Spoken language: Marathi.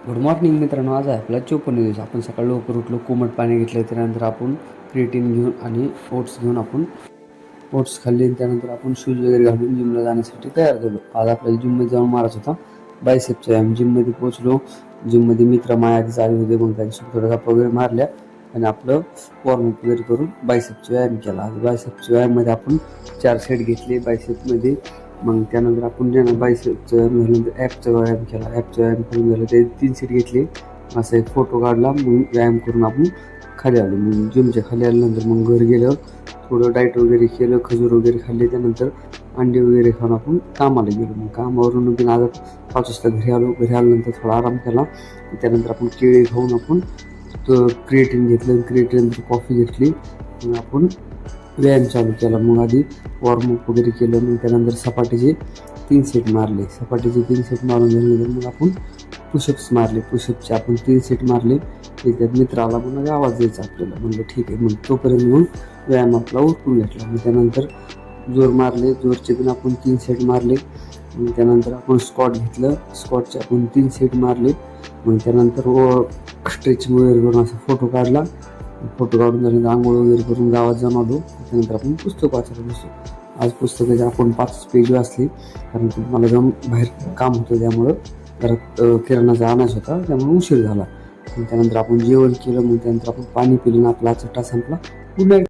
गुड मॉर्निंग मित्रांनो. आज आहे आपला 54 दिवस. आपण सकाळी लवकर उठलो, कोमट पाणी घेतलं, त्यानंतर आपण क्रिएटिन घेऊन आणि ओट्स घेऊन आपण ओट्स खाल्ले. त्यानंतर आपण शूज वगैरे घालून जिमला जाण्यासाठी तयार झालो. आज आपल्याला जिममध्ये जाऊन मारायचा होता बायसेपचा व्यायाम. जिममध्ये पोहोचलो. जिममध्ये मित्र मायाची चालू होते, मग त्यांच्यासोबत थोडा गप्पा वगैरे मारल्या आणि आपलं वॉर्मअप वगैरे करून बायसेपचा व्यायाम केला. आज बायसेपच्या व्यायाममध्ये आपण 4 सेट घेतले बायसेपमध्ये. मग त्यानंतर आपण ज्यांना बायसेपचा व्यायाम झाल्यानंतर ॲपचा व्यायाम केला. ॲपचा व्यायाम करून झालं ते 3 सेट घेतले. असा एक फोटो काढला. मग व्यायाम करून आपण खाली आलो. मग जिमच्या खाली आल्यानंतर मग घरी गेल्यावर थोडं डाएट वगैरे केलं, खजूर वगैरे खाल्ले. त्यानंतर अंडे वगैरे खाऊन आपण कामाला गेलो. मग कामावरून बिन आज 5 वाजता घरी आलो. घरी आल्यानंतर थोडा आराम केला. त्यानंतर आपण केळी खाऊन आपण क्रिएटिन घेतलं. क्रिएटिननंतर कॉफी घेतली. मग आपण व्यायाम चालू केला. मग आधी वॉर्मअप वगैरे केलं. मग त्यानंतर सपाटीचे 3 सेट मारले. सपाटीचे 3 सेट मारून झाल्यानंतर मग आपण पुशअप्स मारले. पुशअपचे आपण 3 सेट मारले. त्याच्यात मित्र आला, मग आवाज द्यायचा आपल्याला. म्हणलं ठीक आहे. मग तोपर्यंत मग व्यायाम आपला उरकून घेतला. मग त्यानंतर जोर मारले. जोरचे पण आपण 3 सेट मारले. मग त्यानंतर आपण स्क्वॉट घेतलं. स्क्वॉटचे आपण 3 सेट मारले. मग त्यानंतर स्ट्रेचिंग वगैरे करून असा फोटो काढला. फोटो काढून झाल्यानंतर आंघोळ वगैरे करून गावात जाऊन आलो. त्यानंतर आपण पुस्तक वाचायला बसलो. आज पुस्तकाचे आपण 5 पेज वाचली, कारण की मला जाऊन बाहेर काम होतं, त्यामुळं जरा किराणाचा आणायचा होता, त्यामुळे उशीर झाला. मग त्यानंतर आपण जेवण केलं. मग त्यानंतर आपण पाणी पिलं. आपला आजचा तास संपला. Good night.